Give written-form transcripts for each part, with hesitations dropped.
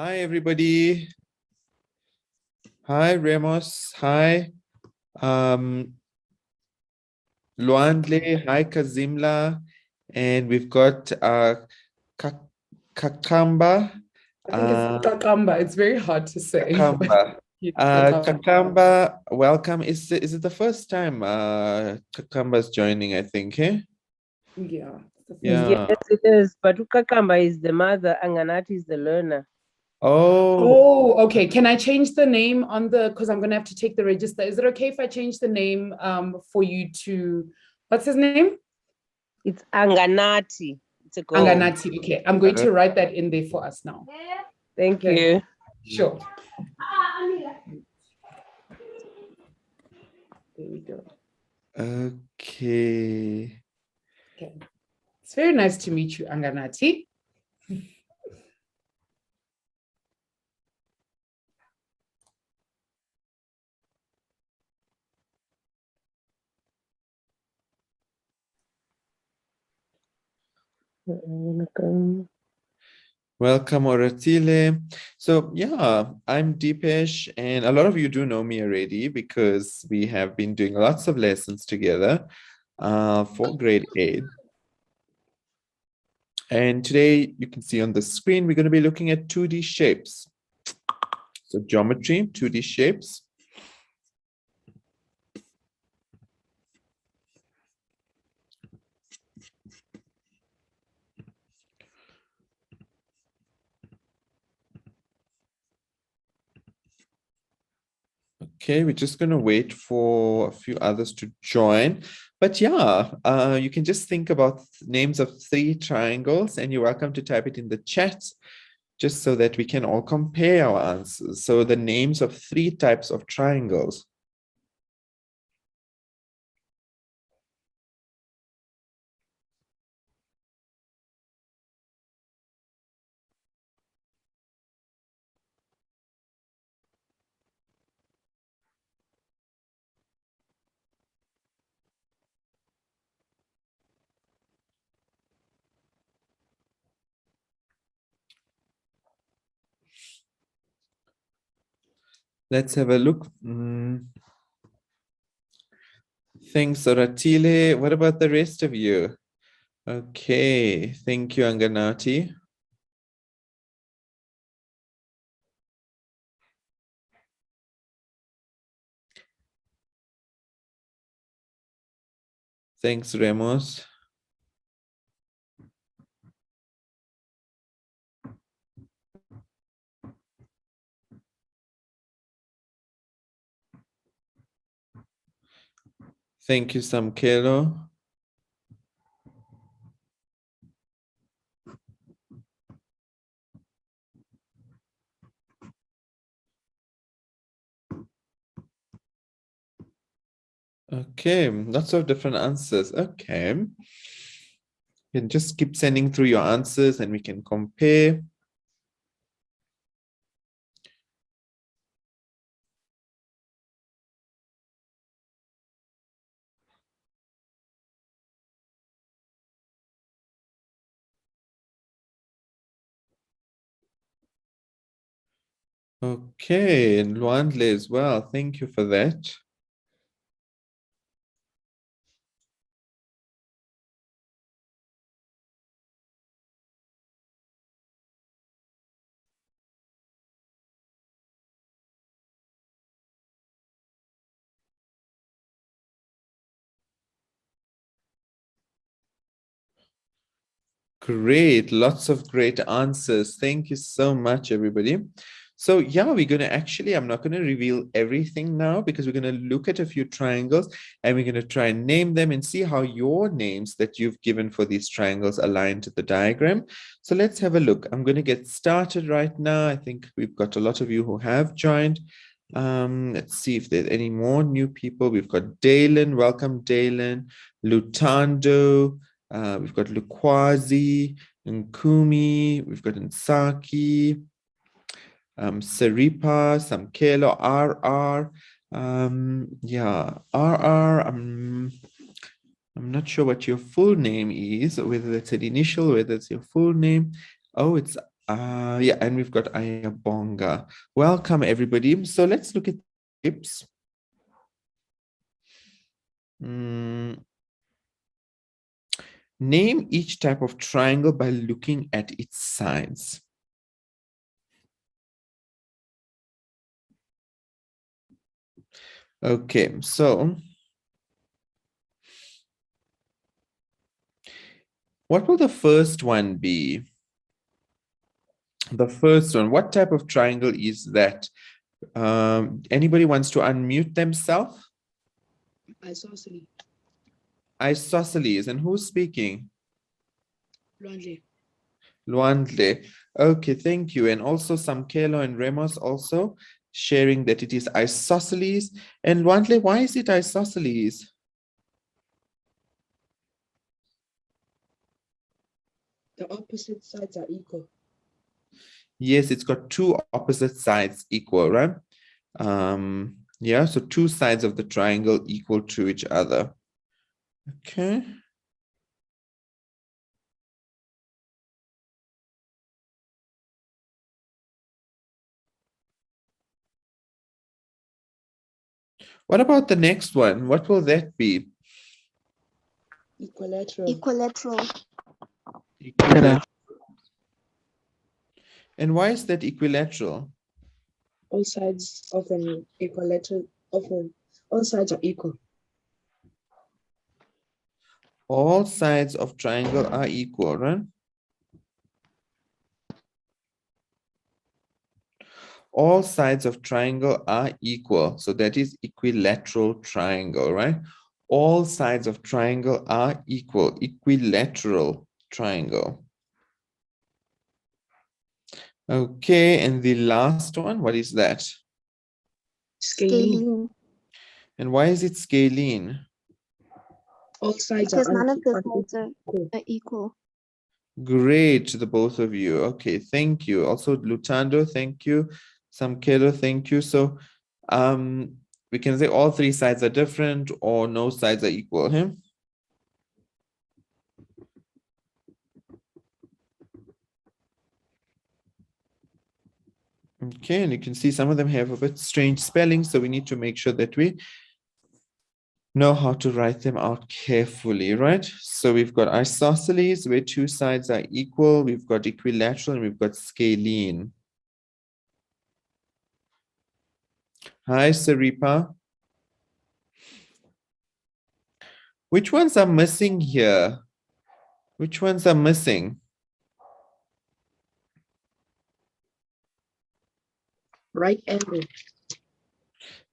Hi, everybody. Hi, Ramos. Hi, Luandle. Hi, Kazimla. And we've got Ka- Kakamba. I think it's Kakamba. It's very hard to say. Kakamba. Kakamba. Kakamba, welcome. Is it the first time Kakamba's joining, I think, eh? Yeah. Yeah. Yes, it is. But Ukakamba is the mother, Anganati is the learner. Oh, okay. Can I change the name on because I'm going to have to take the register. Is it okay if I change the name for you to, what's his name? It's Anganati. It's a girl. Anganati. Okay. I'm going to write that in there for us now. Thank you. Sure. There we go. Okay. It's very nice to meet you, Anganati. Welcome, Oratile. So yeah, I'm Deepesh, and a lot of you do know me already because we have been doing lots of lessons together for grade 8. And today you can see on the screen, we're going to be looking at 2D shapes. So geometry, 2D shapes. Okay, we're just going to wait for a few others to join. But yeah, you can just think about names of 3 triangles, and you're welcome to type it in the chat just so that we can all compare our answers. So the names of 3 types of triangles. Let's have a look. Thanks, Oratile. What about the rest of you? Okay, thank you, Anganati. Thanks, Ramos. Thank you, Samkelo. Okay, lots of different answers. Okay. You can just keep sending through your answers and we can compare. Okay, and Luandle as well. Thank you for that. Great, lots of great answers. Thank you so much, everybody. So yeah, we're going to actually, I'm not going to reveal everything now because we're going to look at a few triangles and we're going to try and name them and see how your names that you've given for these triangles align to the diagram. So let's have a look. I'm going to get started right now. I think we've got a lot of you who have joined. Let's see if there's any more new people. We've got Dalen. Welcome, Dalen. Lutando. We've got Lukwazi, Nkumi, we've got Nsaki, Saripa, Samkelo, RR. Yeah, RR, I'm not sure what your full name is, whether it's an initial, whether it's your full name. Oh, it's Yeah, and we've got Ayabonga. Welcome, everybody. So let's look at tips. Name each type of triangle by looking at its sides. Okay, so what will the first one be? The first one, what type of triangle is that? Anybody wants to unmute themselves? Isosceles. Isosceles. And who's speaking? Luandle. Luandle. Okay, thank you. And also Samkelo and Remos also sharing that it is isosceles. And Luandle, why is it isosceles? The opposite sides are equal. Yes, it's got two opposite sides equal, right? Yeah, so two sides of the triangle equal to each other. Okay. What about the next one? What will that be? Equilateral. Equilateral. Equilateral. And why is that equilateral? All sides of an equilateral all sides are equal. All sides of triangle are equal, right? All sides of triangle are equal. So that is equilateral triangle, right? All sides of triangle are equal. Equilateral triangle. Okay, and the last one, what is that? Scalene. And why is it scalene? All sides Because are none of the equal. sides are equal. Great to the both of you. Okay, thank you. Also, Lutando, thank you. Samkelo, thank you. So we can say all three sides are different or no sides are equal. Huh? Okay, and you can see some of them have a bit strange spelling, so we need to make sure that we know how to write them out carefully, right? So we've got isosceles, where two sides are equal. We've got equilateral, and we've got scalene. Hi, Saripa. Which ones are missing here? Which ones are missing? Right angle.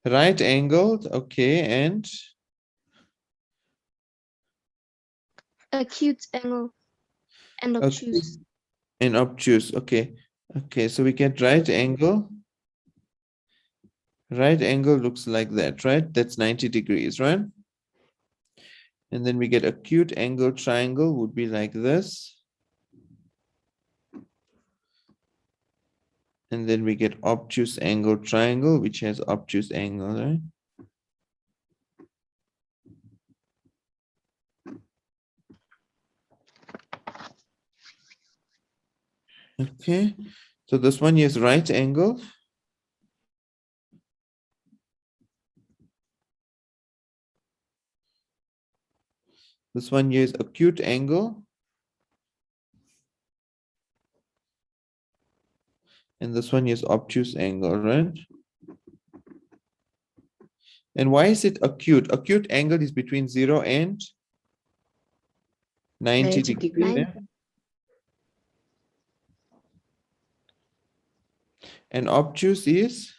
Right angled, okay, and Acute angle and obtuse. and obtuse, okay. Okay, so we get right angle. Right angle looks like that, right? That's 90 degrees, right? And then we get acute angle triangle would be like this. And then we get obtuse angle triangle, which has obtuse angle, right? Okay, so this one is right angle. This one here is acute angle. And this one is obtuse angle, right? And why is it acute? Acute angle is between 0 and 90 degrees. Yeah? And obtuse is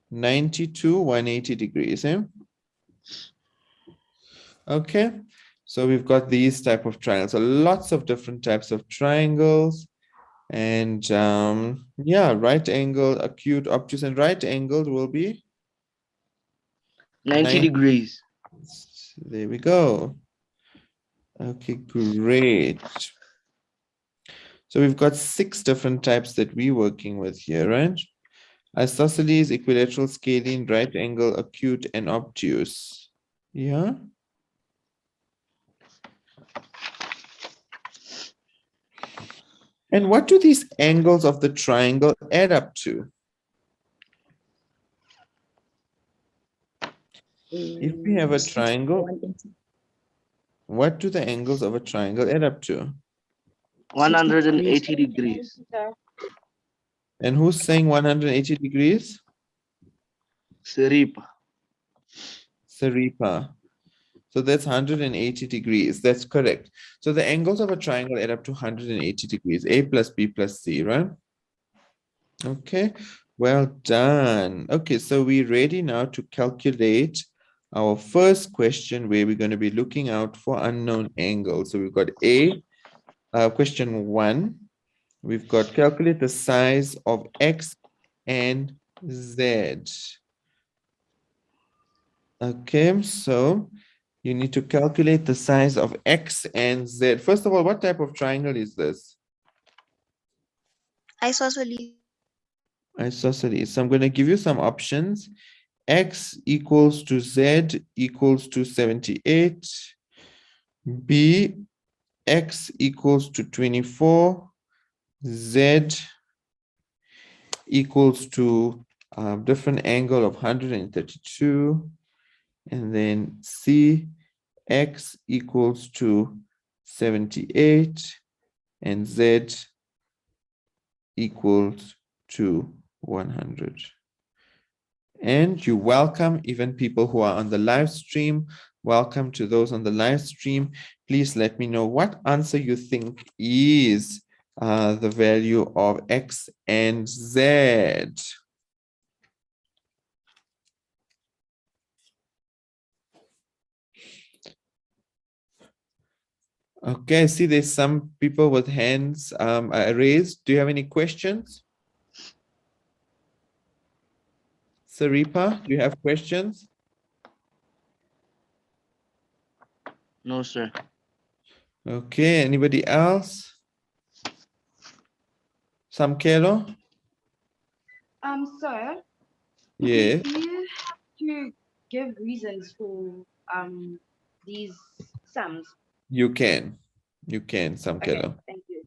90 to 180 degrees. Eh? Okay, so we've got these type of triangles. So lots of different types of triangles. And yeah, right angle, acute, obtuse, and right angled will be 90 degrees. There we go. Okay, great. So we've got 6 different types that we're working with here, right? Isosceles, equilateral, scalene, right angle, acute, and obtuse. Yeah. And what do these angles of the triangle add up to? If we have a triangle, 180. what do the angles of a triangle add up to? 180 degrees. And who's saying 180 degrees? Saripa. Saripa. So that's 180 degrees. That's correct. So the angles of a triangle add up to 180 degrees. A plus B plus C, right? Okay, well done. Okay, so we're ready now to calculate our first question where we're going to be looking out for unknown angles. So we've got question 1. We've got calculate the size of X and Z. Okay, so you need to calculate the size of X and Z. First of all, what type of triangle is this? Isosceles. Isosceles. So I'm going to give you some options. X equals to Z equals to 78. B, X equals to 24. Z equals to a different angle of 132. And then C, X equals to 78. And Z equals to 100. And you welcome even people who are on the live stream. Welcome to those on the live stream. Please let me know what answer you think is the value of X and Z. Okay, I see there's some people with hands raised. Do you have any questions? Saripa, do you have questions? No, sir. Okay, anybody else? Samkelo? Sir, Yeah, do you have to give reasons for these sums? you can. You can, Okay, Samkelo. thank you.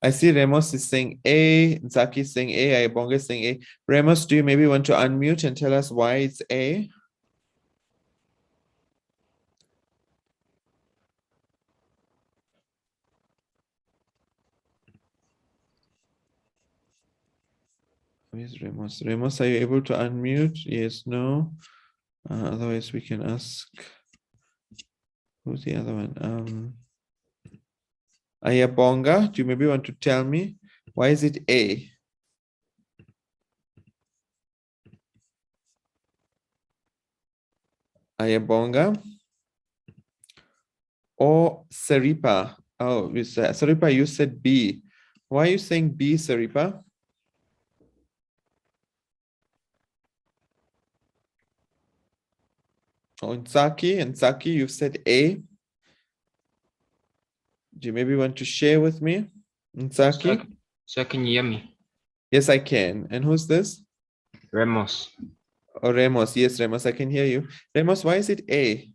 I see Ramos is saying A, Zaki is saying A, Ayabonga is saying A. Ramos, do you maybe want to unmute and tell us why it's A? Where's Ramos? Ramos, are you able to unmute? Yes, no. Otherwise, we can ask. Who's the other one? Ayabonga, do you maybe want to tell me why is it A? Ayabonga or Saripa? Oh, Saripa, you said B. Why are you saying B, Saripa? Oh, and Saki, you've said A. Do you maybe want to share with me? Saki? So can you hear me? Yes, I can. And who's this? Ramos. Oh, Ramos. Yes, Ramos, I can hear you. Ramos, why is it A?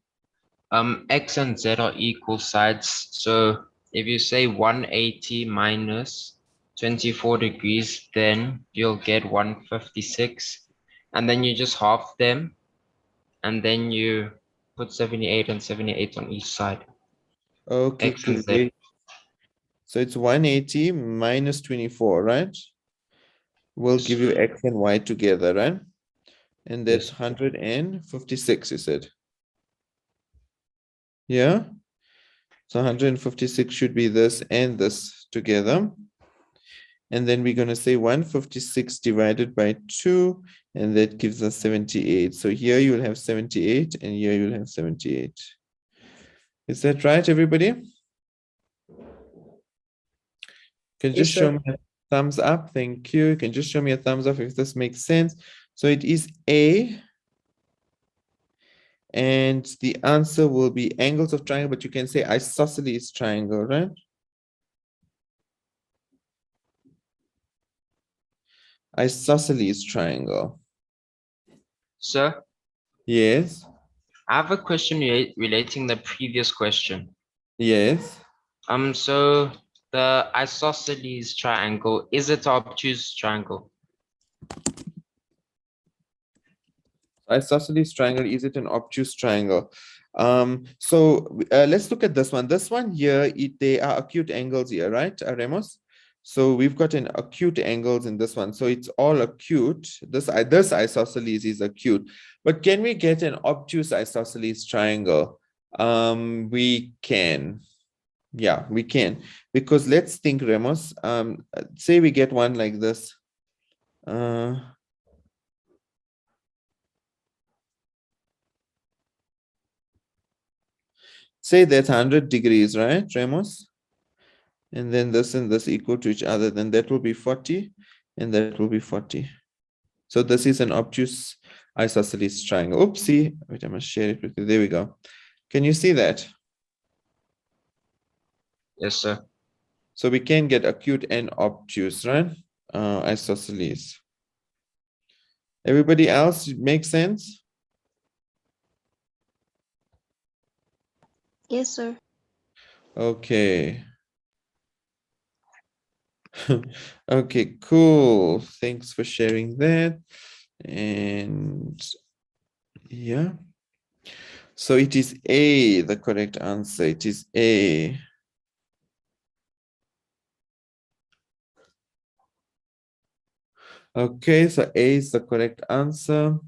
X and Z are equal sides. So if you say 180 minus 24 degrees, then you'll get 156. And then you just half them. And then you put 78 and 78 on each side. Okay, X and Z. great. So it's 180 minus 24, right? We'll give you X and Y together, right? And that's Yes. 156, you said. Yeah? So 156 should be this and this together. And then we're going to say 156 divided by 2, and that gives us 78. So here you'll have 78, and here you'll have 78. Is that right, everybody? Can Yes, just show sir. me a thumbs up. Thank you. You can just show me a thumbs up if this makes sense. So it is A. And the answer will be angles of triangle, but you can say isosceles triangle, right? Isosceles triangle. Sir, Yes. I have a question relating the previous question. Yes. So the isosceles triangle, is it obtuse triangle? Isosceles triangle, is it an obtuse triangle? Let's look at this one. This one here, they are acute angles here, right, Remos? So we've got an acute angles in this one. So it's all acute. This isosceles is acute. But can we get an obtuse isosceles triangle? We can. Yeah, we can. Because let's think, Remos. Say we get one like this. Say that's 100 degrees, right, Ramos? And then this and this equal to each other, then that will be 40, and that will be 40. So this is an obtuse isosceles triangle. Oopsie, wait, I must share it with you. There we go. Can you see that? Yes, sir. So we can get acute and obtuse, right? Isosceles. Everybody else make sense? Yes, sir. Okay. Okay, cool. Thanks for sharing that. And yeah. So it is A, the correct answer. It is A. Okay, so A is the correct answer.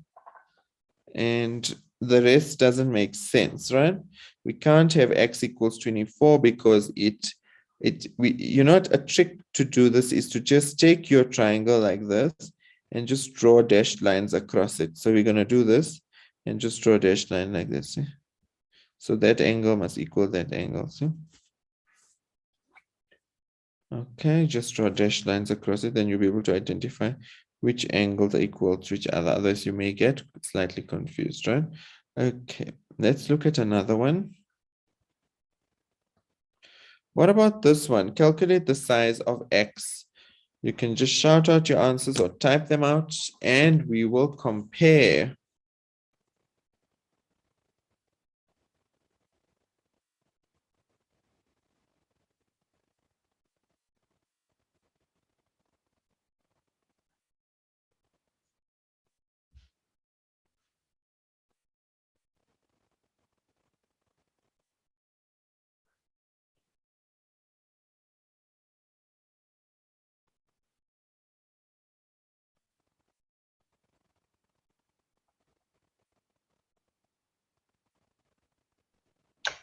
And the rest doesn't make sense, right? We can't have x equals 24 because you know what, a trick to do this is to just take your triangle like this and just draw dashed lines across it. So we're going to do this and just draw a dashed line like this. See? So that angle must equal that angle. See? Okay, just draw dashed lines across it, then you'll be able to identify which angles are equal to each other. Otherwise, you may get slightly confused, right? Okay, let's look at another one. What about this one? Calculate the size of x. You can just shout out your answers or type them out, and we will compare.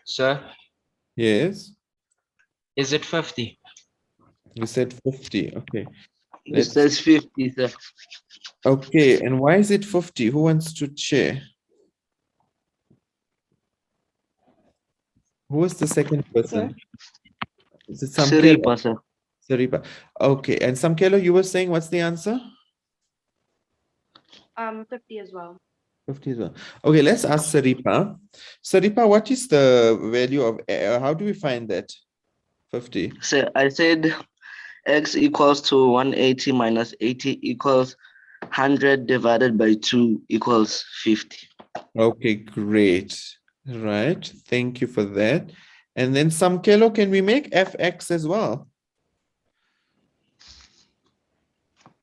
Sir, Yes, is it 50? you said 50. Okay, It says 50, sir. okay, and why is it 50? Who wants to share? Who was the second person? Is it Samkelo? Siripa, sir. Saripa. Okay, and Samkelo, you were saying what's the answer? 50 as well. 50 as well. Okay, let's ask Saripa. Saripa, what is the value of, how do we find that? 50. So I said x equals to 180 minus 80 equals 100 divided by 2 equals 50. Okay, great. Right, thank you for that. And then Samkelo, can we make fx as well?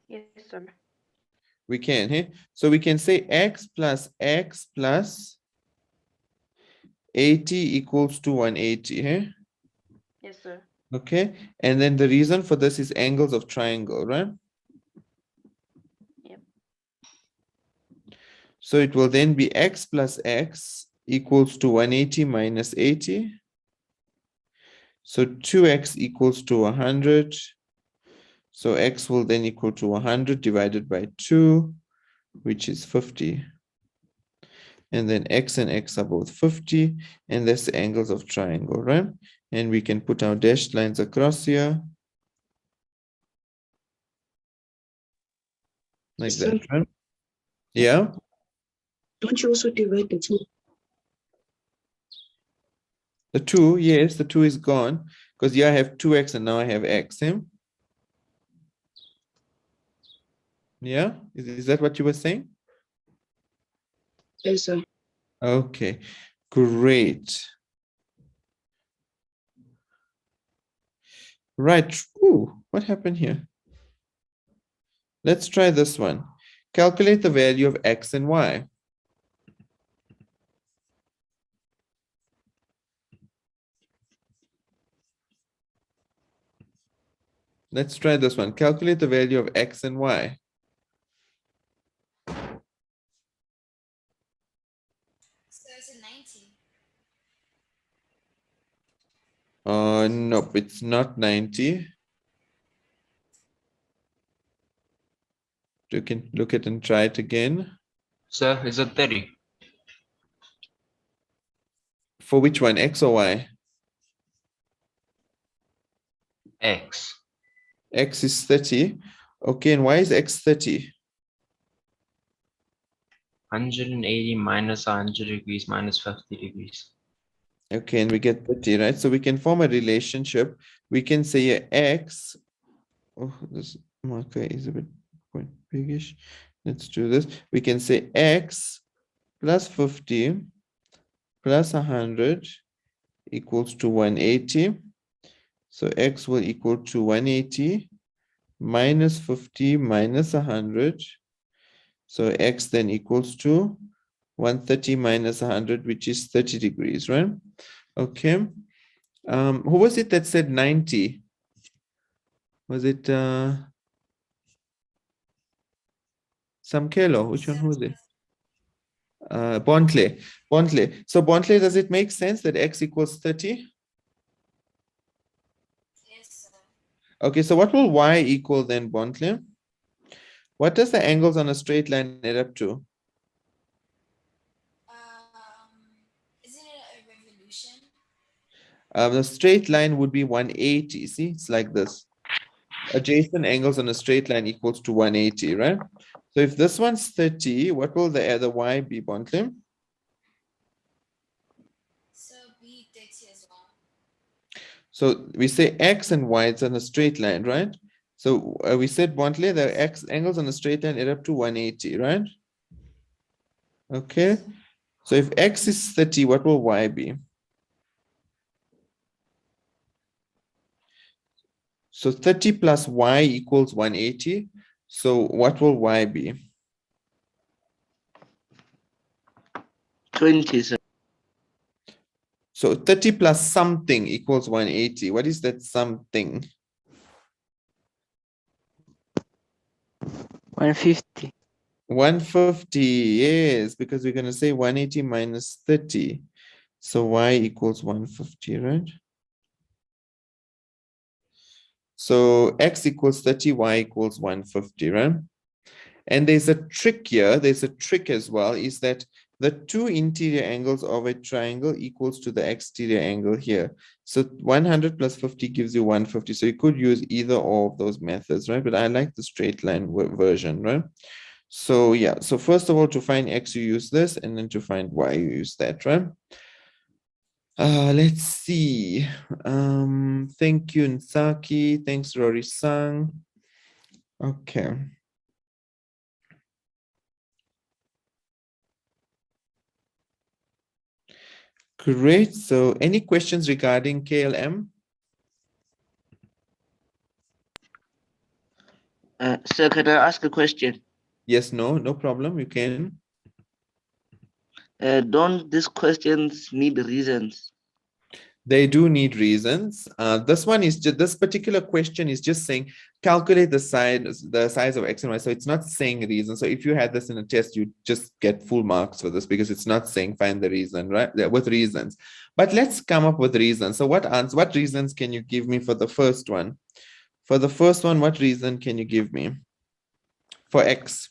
Yes, sir. We can, hey? So we can say x plus 80 equals to 180, hey? Yes, sir. Okay, and then the reason for this is angles of triangle, right? Yep. So it will then be x plus x equals to 180 minus 80. So 2x equals to 100. So x will then equal to 100 divided by 2, which is 50. And then x and x are both 50, and that's the angles of triangle, right? And we can put our dashed lines across here. Like So that, right? Yeah. don't you also divide the two? The 2, yes, the 2 is gone because here I have 2x and now I have x. Eh? Yeah, is that what you were saying? Yes, sir. Okay, great. Right. Ooh, what happened here? Let's try this one. Calculate the value of x and y. Let's try this one. Calculate the value of x and y. So is it 90? Nope, it's not 90. You can look at and try it again. Sir, is it 30? For which one, x or y? X. X is 30. Okay, and y is x 30? 180 minus 100 degrees minus 50 degrees. Okay, and we get 30, right? So we can form a relationship. We can say a x. Oh, this marker is a bit quite biggish. Let's do this. We can say x plus 50 plus 100 equals to 180. So x will equal to 180 minus 50 minus 100. So x then equals to 130 minus 100, which is 30 degrees, right? Okay. Who was it that said 90? Was it Samkelo? Which one was it? Bontle. Bontle. So Bontle, does it make sense that x equals 30? Yes, sir. Okay, so what will y equal then, Bontle? What does the angles on a straight line add up to? Isn't it a revolution? The straight line would be 180. See, it's like this. Adjacent angles on a straight line equals to 180, right? So if this one's 30, what will the other y be, Bontle? So be 30 as well. So we say x and y, it's on a straight line, right? So we said Bontle, the x angles on a straight line add up to 180, right? Okay. So if x is 30, what will y be? So 30 plus y equals 180. So what will y be? 20, sir. So 30 plus something equals 180. What is that something? 150. 150, yes, because we're going to say 180 minus 30. So y equals 150, right? So x equals 30, y equals 150, right? And there's a trick here, there's a trick as well, is that the two interior angles of a triangle equals to the exterior angle here. So 100 plus 50 gives you 150. So you could use either or of those methods, right? But I like the straight line version, right? So yeah, so first of all, to find x, you use this, and then to find y, you use that, right? Let's see. Thank you, Nsaki. Thanks, Rory-san. Okay. Great. So any questions regarding KLM? Sir, can I ask a question? Yes, no problem. You can. Don't these questions need reasons? They do need reasons. This one is just, this particular question is just saying calculate the size of x and y. So it's not saying reason. So if you had this in a test, you just get full marks for this because it's not saying find the reason, right? Yeah, with reasons. But let's come up with reasons. So what reasons can you give me for the first one? For the first one, what reason can you give me for x?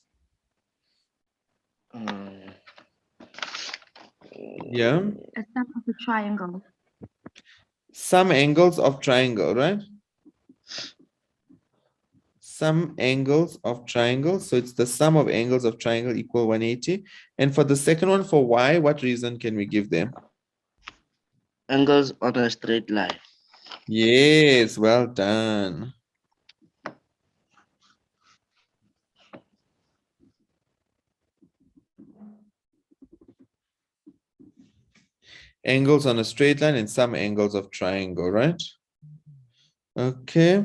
Yeah. A sum of a triangle. Some angles of triangle, right? Some angles of triangle. So it's the sum of angles of triangle equal 180. And for the second one, for y, what reason can we give them? Angles on a straight line. Yes, well done. angles on a straight line and some angles of triangle, right? Okay.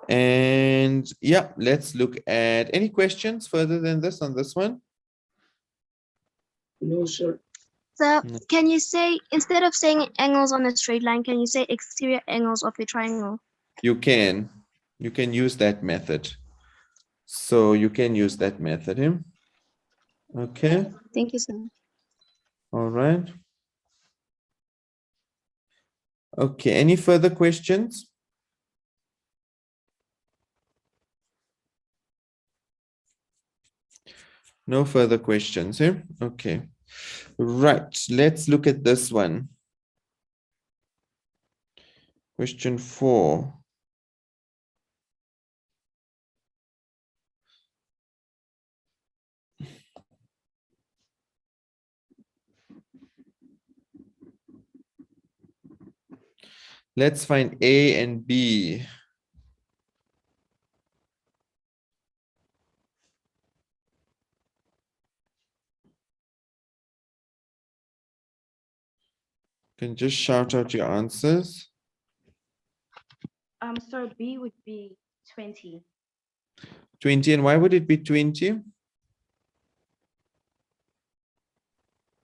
And yeah, let's look at any questions further than this on this one. No, sir. So No. can you say, instead of saying angles on a straight line, can you say exterior angles of a triangle? You can use that method. So you can use that method. Okay. Thank you, sir. All right. Okay. Any further questions? No further questions here. Okay. Right. Let's look at this one. Question 4. Let's find A and B. You can just shout out your answers. So B would be 20. 20. And why would it be 20? It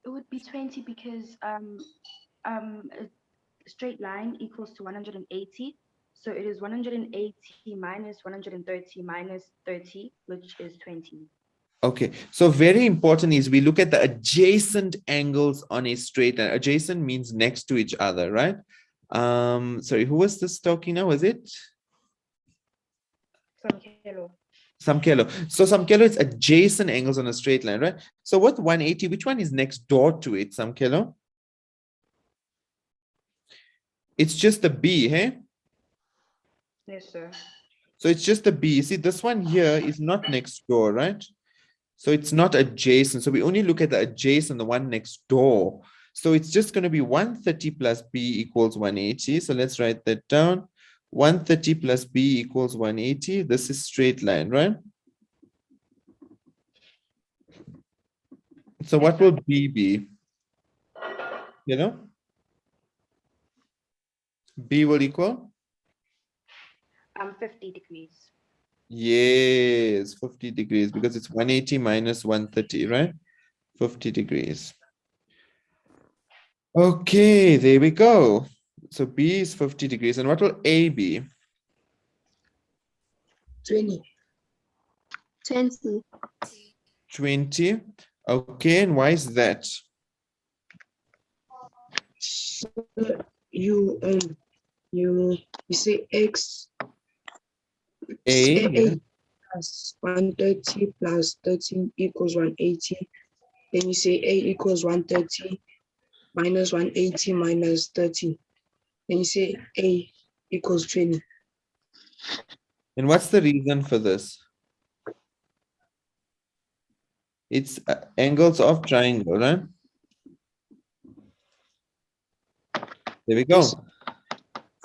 would be 20 because a straight line equals to 180. So it is 180 minus 130 minus 30, which is 20. Okay, so very important is we look at the adjacent angles on a straight line. Adjacent means next to each other, right? Sorry, who was this talking now? Was it Samkelo. Samkelo? So Samkelo, it's adjacent angles on a straight line, right? So what 180, which one is next door to it, Samkelo? It's just the B, hey? Yes, sir. So it's just the B. See, this one here is not next door, right? So it's not adjacent. So we only look at the adjacent, the one next door. So it's just going to be 130 plus B equals 180. So let's write that down. 130 plus B equals 180. This is straight line, right? So Yes, what sir. will B be? You know? B will equal? 50 degrees. Yes, 50 degrees because it's 180 minus 130, right? 50 degrees. Okay, there we go. So B is 50 degrees. And what will A be? 20. 20. 20. Okay, and why is that? So you say X A, yeah. plus 130 plus 13 equals 180. Then you say A equals 130 minus 180 minus 30. Then you say A equals 20. And what's the reason for this? It's angles of triangle, right? There we go. Yes.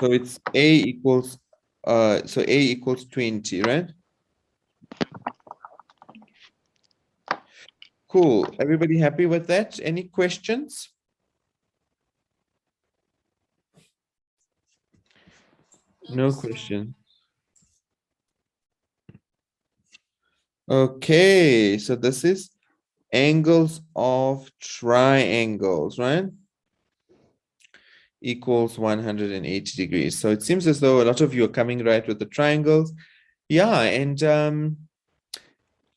So it's A equals, so A equals 20, right? Cool. Everybody happy with that? Any questions? No question. Okay, so this is angles of triangles, right? Equals 180 degrees. So it seems as though a lot of you are coming right with the triangles. Yeah, and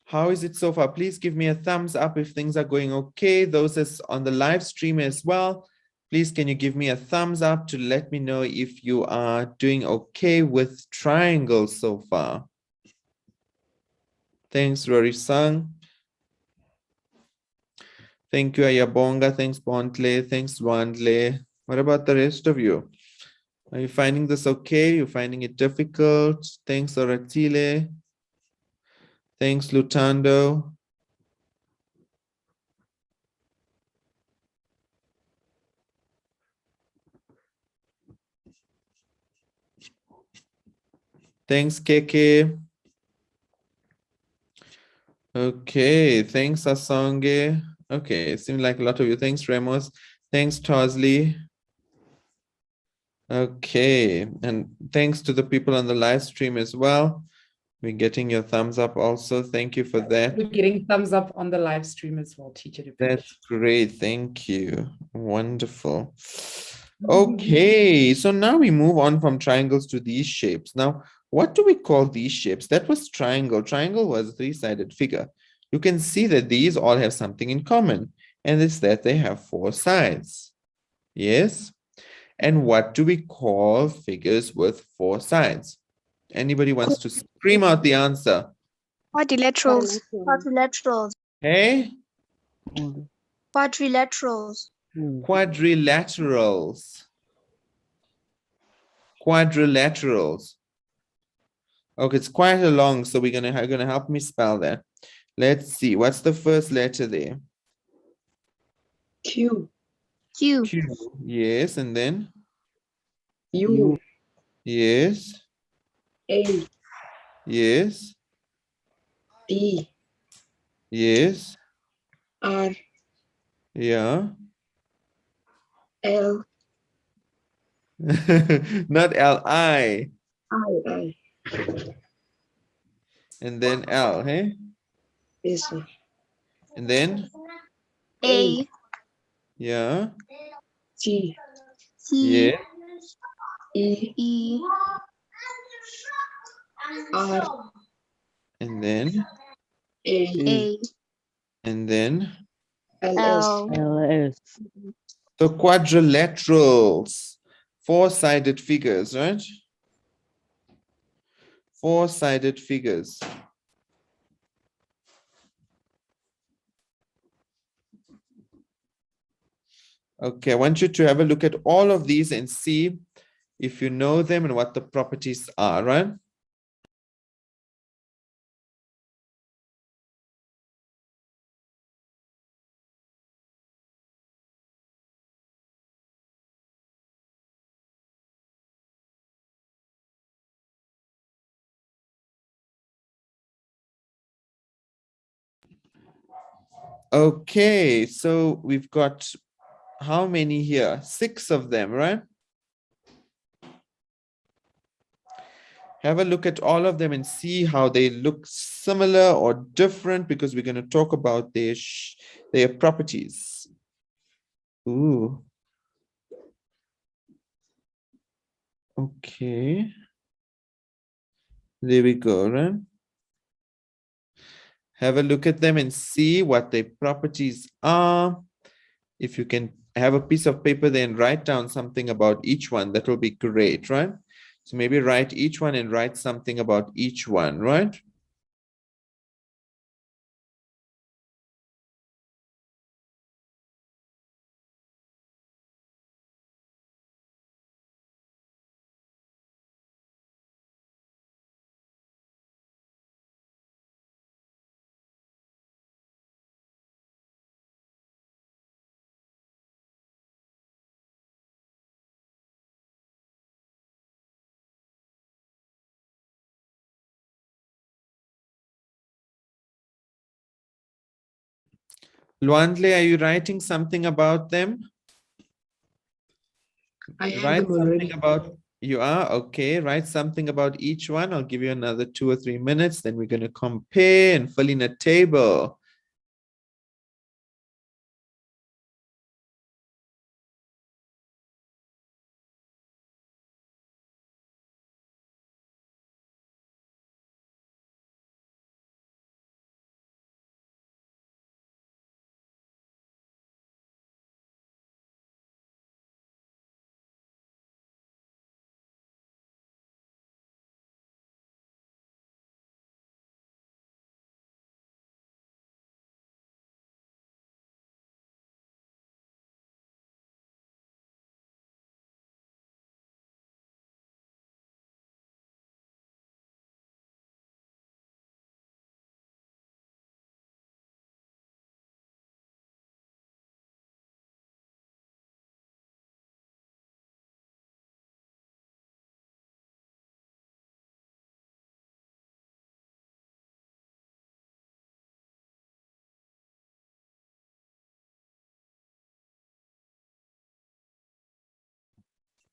how is it so far? Please give me a thumbs up if things are going okay. Those that's on the live stream as well, please can you give me a thumbs up to let me know if you are doing okay with triangles so far. Thanks, Rory Sang. Thank you, Ayabonga. Thanks, Bontle. Thanks, Wandle. What about the rest of you? Are you finding this okay? You're finding it difficult? Thanks, Oratile. Thanks, Lutando. Thanks, Keke. Okay, thanks, Asonge. Okay, it seems like a lot of you. Thanks, Ramos. Thanks, Tosley. Okay, and thanks to the people on the live stream as well. We're getting your thumbs up also. Thank you for that. We're getting thumbs up on the live stream as well, teacher. That's great. Thank you. Wonderful. Okay, so now we move on from triangles to these shapes. Now, what do we call these shapes? That was triangle. Triangle was a three-sided figure. You can see that these all have something in common, and it's that they have four sides. Yes? And what do we call figures with four sides? Anybody wants to scream out the answer? Quadrilaterals. Quadrilaterals. Hey? Quadrilaterals. Quadrilaterals. Quadrilaterals. Okay, it's quite a long, so we're gonna help me spell that. Let's see. What's the first letter there? Q, Q. Q. Yes, and then U, yes, A, yes, D, yes, R, yeah. L, Not L-I. I. And then L, hey? Yes, sir. And then A. yeah, T, T. yeah, E, E. R, and then A, A. and then L, S. L. LS. so quadrilaterals, four-sided figures, right? Four-sided figures. Okay, I want you to have a look at all of these and see if you know them and what the properties are, right? Okay, so we've got how many here? 6 of them, right? Have a look at all of them and see how they look similar or different, because we're going to talk about their properties. Ooh. Okay. There we go, right? Have a look at them and see what their properties are. If you can have a piece of paper there and write down something about each one, that will be great, right? So maybe write each one and write something about each one, right? Luandle, are you writing something about them? I have Write them something already. about, you are, okay. Write something about each one. I'll give you another 2 or 3 minutes. Then we're going to compare and fill in a table.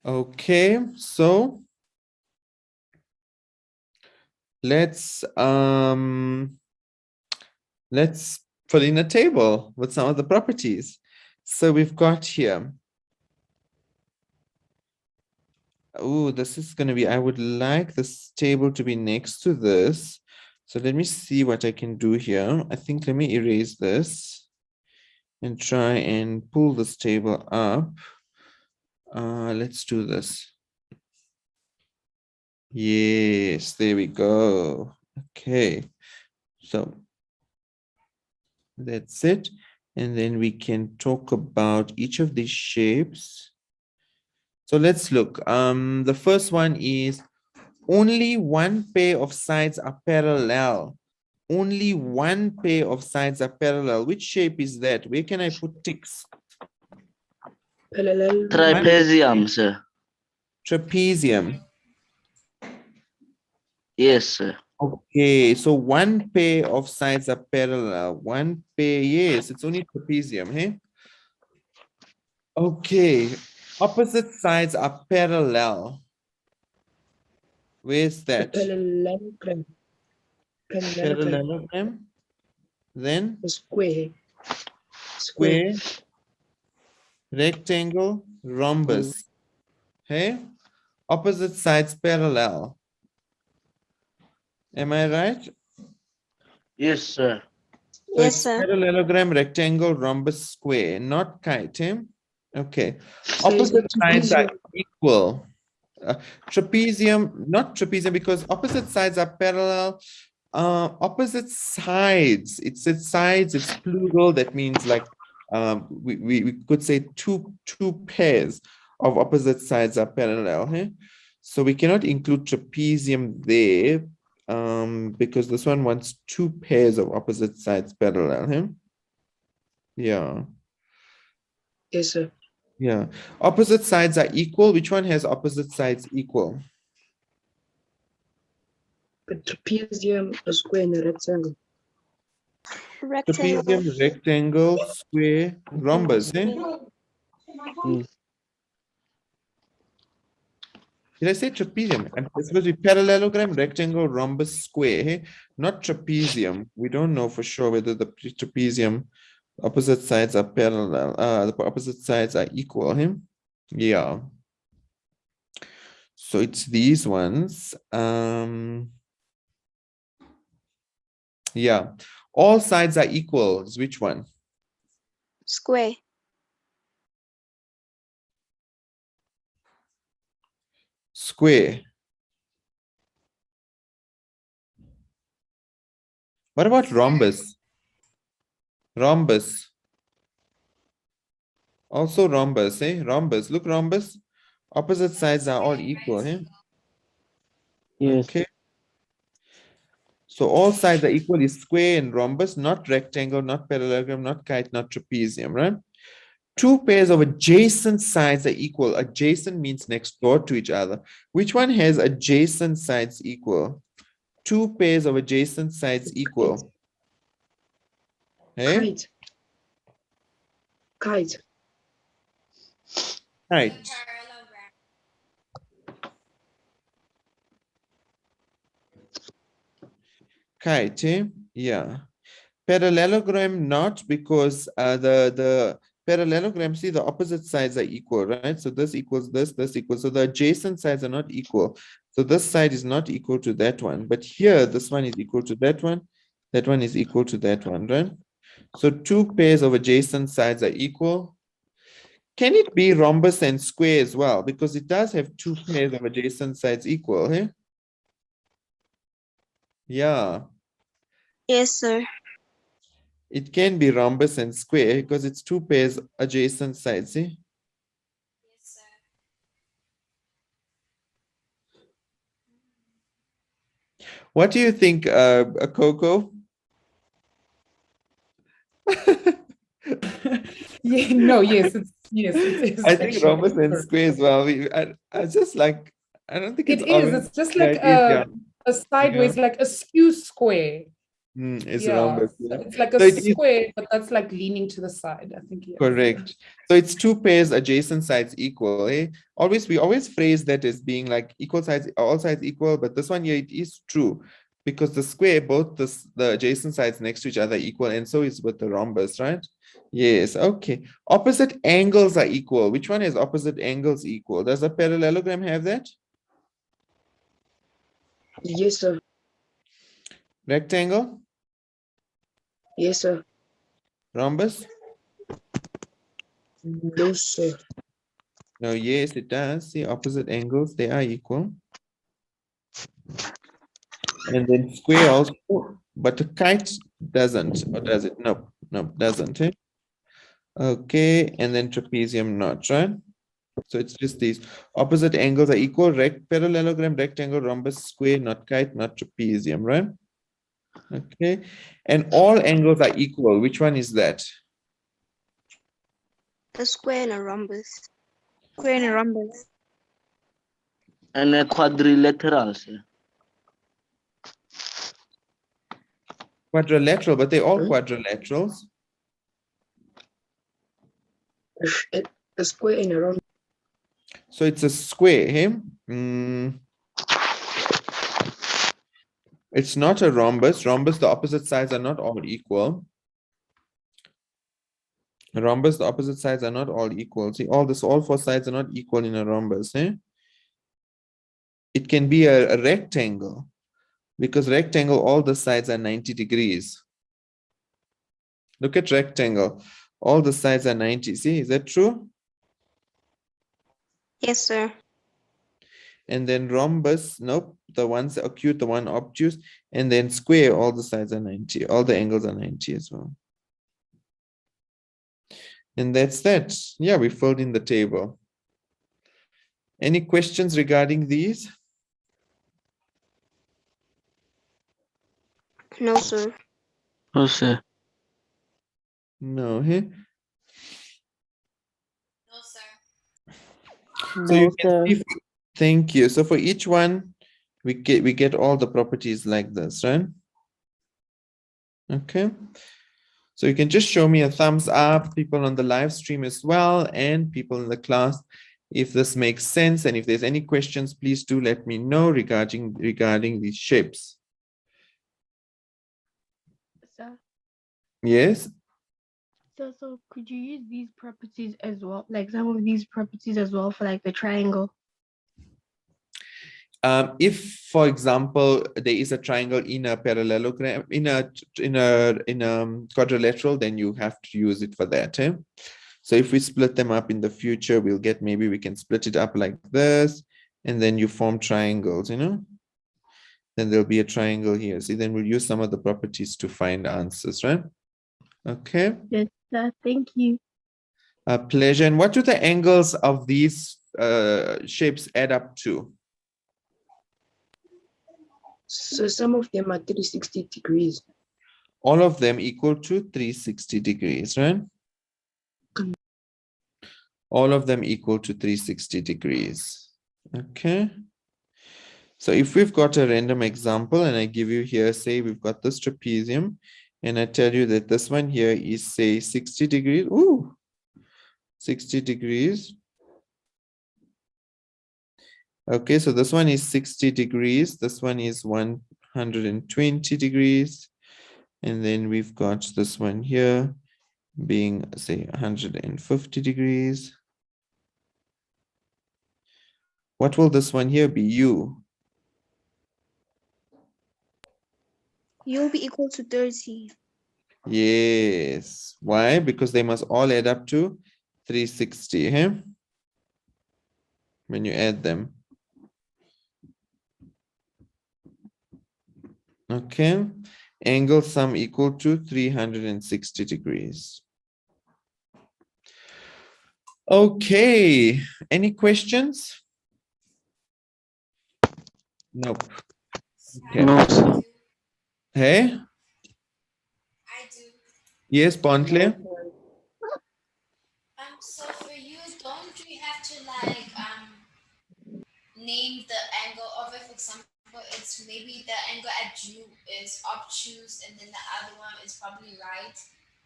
Okay, so let's fill in a table with some of the properties. So we've got here. Oh, this is going to be, I would like this table to be next to this. So let me see what I can do here. I think let me erase this and try and pull this table up. Let's do this. Yes, there we go. Okay, so that's it. And then we can talk about each of these shapes. So let's look. The first one is only one pair of sides are parallel. Only one pair of sides are parallel. Which shape is that? Where can I put ticks? Parallel. Trapezium, sir. Trapezium. Yes, sir. Okay, so one pair of sides are parallel. One pair, yes, it's only trapezium, hey? Okay, opposite sides are parallel. Where's that? Parallelogram. Parallelogram. Parallelogram. Then A square. square, rectangle, rhombus. Hey? Opposite sides parallel. Am I right? Yes, sir. So Yes, it's sir. parallelogram, rectangle, rhombus, square, not kite. Eh? Okay. So it's Opposite sides are trapezium. equal. Trapezium, not trapezium, because opposite sides are parallel. Opposite sides, it's sides, it's plural. That means like we could say two pairs of opposite sides are parallel. Eh? So we cannot include trapezium there because this one wants two pairs of opposite sides parallel. Eh? Yeah. Yes, sir. Yeah. Opposite sides are equal. Which one has opposite sides equal? A trapezium, a square, and a rectangle. Rectangle. Trapezium, rectangle, square, rhombus. Eh? Did I say trapezium? It's supposed to be parallelogram, rectangle, rhombus, square. Eh? Not trapezium. We don't know for sure whether the trapezium opposite sides are parallel. The opposite sides are equal. Eh? Yeah. So it's these ones. Yeah. All sides are equal. Is which one? Square. Square. What about rhombus? Rhombus. Also rhombus, eh? Rhombus. Look, rhombus. Opposite sides are all equal, eh? Yes. Okay. So all sides are equal is square and rhombus, not rectangle, not parallelogram, not kite, not trapezium, right? Two pairs of adjacent sides are equal. Adjacent means next door to each other. Which one has adjacent sides equal? Two pairs of adjacent sides equal. Hey? Kite. Kite. Kite. Parallelogram. Kite, eh? Yeah. Parallelogram not because the parallelogram, see the opposite sides are equal, right? So this equals this equals, so the adjacent sides are not equal. So this side is not equal to that one, but here this one is equal to that one is equal to that one, right? So two pairs of adjacent sides are equal. Can it be rhombus and square as well? Because it does have two pairs of adjacent sides equal, eh? Yeah. Yes, sir. It can be rhombus and square because it's two pairs adjacent sides, see? Yes, sir. What do you think, Coco? Yeah, no, yes, it is I think actually rhombus and correct. square as well. I just like, I don't think it's It is. obvious. It's just Yeah, like it is, yeah. a sideways, like a skew square. It's Yeah, rhombus. so Yeah. it's like a So it is square, but that's like leaning to the side. I think yes. correct. So it's two pairs adjacent sides equal. Eh? We always phrase that as being like equal sides, all sides equal, but this one here it is true because the square, both the adjacent sides next to each other are equal, and so is with the rhombus, right? Yes, okay. Opposite angles are equal. Which one has opposite angles equal? Does a parallelogram have that? Yes, sir. Rectangle? Yes, sir. Rhombus? No, sir. No, yes, it does. See, opposite angles, they are equal. And then square also, but the kite doesn't, or does it? No, no, doesn't. Eh? Okay, and then trapezium not, right? So it's just these opposite angles are equal, parallelogram, rectangle, rhombus, square, not kite, not trapezium, right? Okay, and all angles are equal. Which one is that? A square and a rhombus. Square and a rhombus. And a quadrilateral, sir. Quadrilateral, but they're all Hmm? quadrilaterals. A square and a round. So it's a square, hey? It's not a rhombus. Rhombus, the opposite sides are not all equal. A rhombus, the opposite sides are not all equal. See, all four sides are not equal in a rhombus, eh? It can be a rectangle because rectangle, all the sides are 90 degrees. Look at rectangle. All the sides are 90. See, is that true? Yes, sir. And then rhombus, nope, the one's acute, the one obtuse, and then square, all the sides are 90, all the angles are 90 as well. And that's that. Yeah, we filled in the table. Any questions regarding these? No, sir. No, sir. No, hey? No, sir. So you No, can sir. see, thank you. So for each one, we get all the properties like this, right? Okay. So you can just show me a thumbs up, people on the live stream as well, and people in the class, if this makes sense. And if there's any questions, please do let me know regarding these shapes. Sir, Yes. so could you use these properties as well, like some of these properties as well for like the triangle? If, for example, there is a triangle in a parallelogram, in a quadrilateral, then you have to use it for that. Eh? So if we split them up in the future, we'll get, maybe we can split it up like this, and then you form triangles, you know? Then there'll be a triangle here. See, then we'll use some of the properties to find answers, right? Okay. Yes, sir. Thank you. A pleasure. And what do the angles of these shapes add up to? So some of them are 360 degrees. All of them equal to 360 degrees, right? All of them equal to 360 degrees. Okay. So if we've got a random example and I give you here, say we've got this trapezium, and I tell you that this one here is, say, 60 degrees. Ooh, 60 degrees. Okay, so this one is 60 degrees. This one is 120 degrees. And then we've got this one here being, say, 150 degrees. What will this one here be? U. You'll be equal to 30. Yes. Why? Because they must all add up to 360, huh? When you add them. Okay. Angle sum equal to 360 degrees. Okay. Any questions? Nope. Okay. No, sir. I do. Hey? I do. Yes, Pontle? So for you, don't we have to like name the angle of it? For example, example, it's maybe the angle at you is obtuse and then the other one is probably right.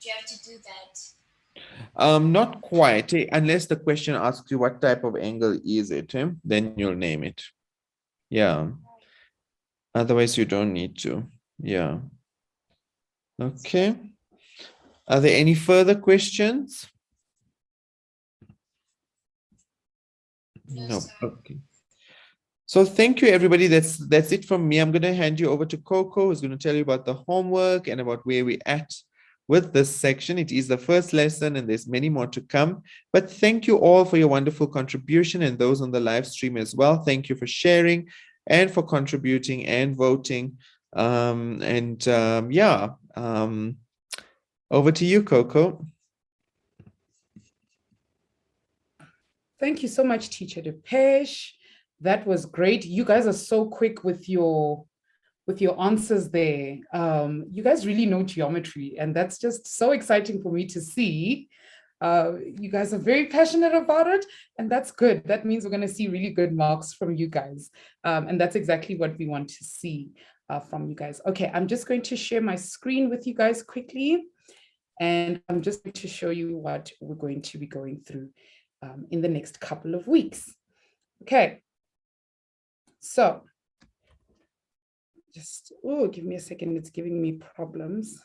Do you have to do that? Not quite, unless the question asks you what type of angle is it, then you'll name it. Yeah. Otherwise, you don't need to. Yeah. Okay. Are there any further questions? No. sir. Okay. So thank you, everybody. That's it from me. I'm going to hand you over to Coco, who's going to tell you about the homework and about where we're at with this section. It is the first lesson and there's many more to come. But thank you all for your wonderful contribution, and those on the live stream as well. Thank you for sharing and for contributing and voting. Over to you, Coco. Thank you so much, Teacher Depeche. That was great. You guys are so quick with your answers there. You guys really know geometry, and that's just so exciting for me to see. You guys are very passionate about it, and that's good. That means we're going to see really good marks from you guys. And that's exactly what we want to see from you guys. Okay, I'm just going to share my screen with you guys quickly. And I'm just going to show you what we're going to be going through in the next couple of weeks. Okay, so just, oh, give me a second, it's giving me problems.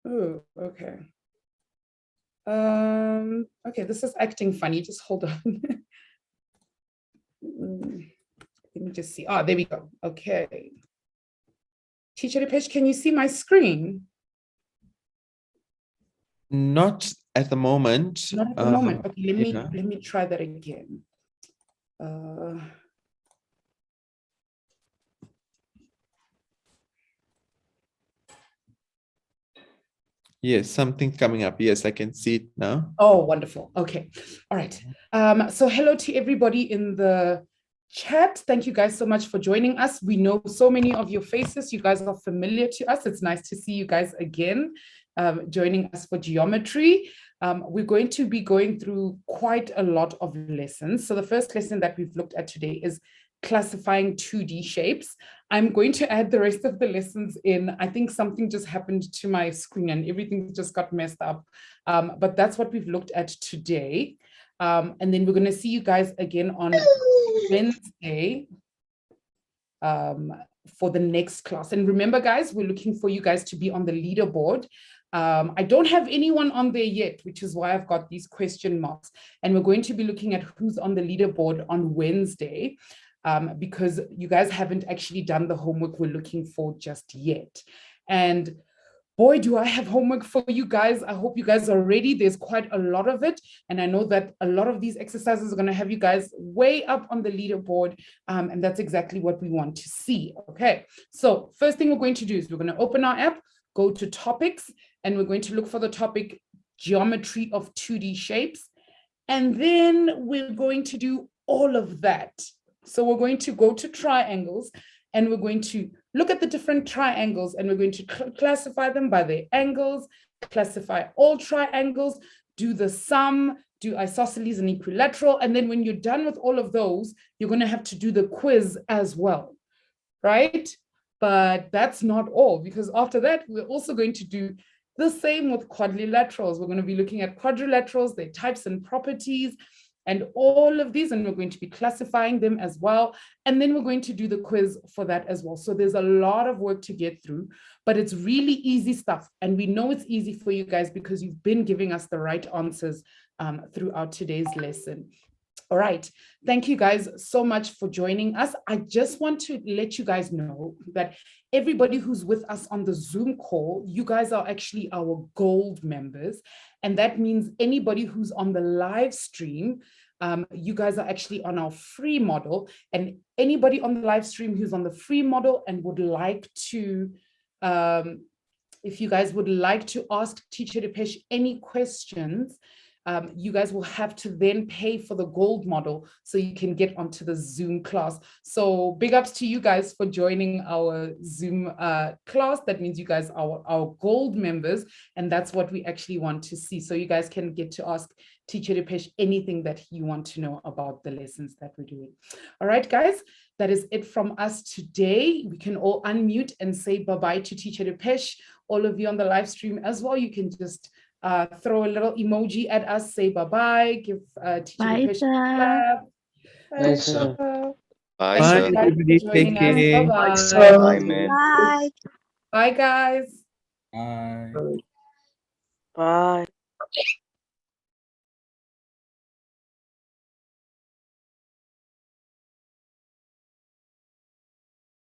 Oh, okay. Okay, this is acting funny, just hold on. Let me just see. There we go. Okay. Teacher Depeche, can you see my screen? Not at the moment. Not at the moment. Okay, yeah. let me try that again. Yes, something's coming up. Yes, I can see it now. Oh, wonderful. Okay. All right. So hello to everybody in the chat. Thank you guys so much for joining us. We know so many of your faces. You guys are familiar to us. It's nice to see you guys again joining us for geometry. We're going to be going through quite a lot of lessons. So the first lesson that we've looked at today is classifying 2D shapes. I'm going to add the rest of the lessons in. I think something just happened to my screen and everything just got messed up. But that's what we've looked at today. And then we're going to see you guys again on Wednesday for the next class. And remember, guys, we're looking for you guys to be on the leaderboard. I don't have anyone on there yet, which is why I've got these question marks. And we're going to be looking at who's on the leaderboard on Wednesday. Because you guys haven't actually done the homework we're looking for just yet. And boy, do I have homework for you guys. I hope you guys are ready. There's quite a lot of it. And I know that a lot of these exercises are going to have you guys way up on the leaderboard. And that's exactly what we want to see. Okay, so first thing we're going to do is we're going to open our app, go to topics, and we're going to look for the topic geometry of 2D shapes. And then we're going to do all of that. So we're going to go to triangles and we're going to look at the different triangles and we're going to classify them by their angles, classify all triangles, do the sum, do isosceles and equilateral. And then when you're done with all of those, you're going to have to do the quiz as well, right? But that's not all, because after that, we're also going to do the same with quadrilaterals. We're going to be looking at quadrilaterals, their types and properties, and all of these, and we're going to be classifying them as well. And then we're going to do the quiz for that as well. So there's a lot of work to get through, but it's really easy stuff. And we know it's easy for you guys because you've been giving us the right answers throughout today's lesson. All right, thank you guys so much for joining us. I just want to let you guys know that everybody who's with us on the Zoom call, you guys are actually our gold members. And that means anybody who's on the live stream, you guys are actually on our free model. And anybody on the live stream who's on the free model and would like to, if you guys would like to ask Teacher Depeche any questions, you guys will have to then pay for the gold model so you can get onto the Zoom class. So big ups to you guys for joining our Zoom class. That means you guys are our gold members, and that's what we actually want to see. So you guys can get to ask Teacher Depeche anything that you want to know about the lessons that we're doing. All right, guys, that is it from us today. We can all unmute and say bye-bye to Teacher Depeche. All of you on the live stream as well, you can just throw a little emoji at us, say bye-bye, give Teacher Bye, Depeche a sir. clap. Bye, sir. Bye, Bye, Thank sir. you guys everybody. for Take joining us. care. Bye-bye. Bye, man. Bye. Bye, guys. Bye. Bye.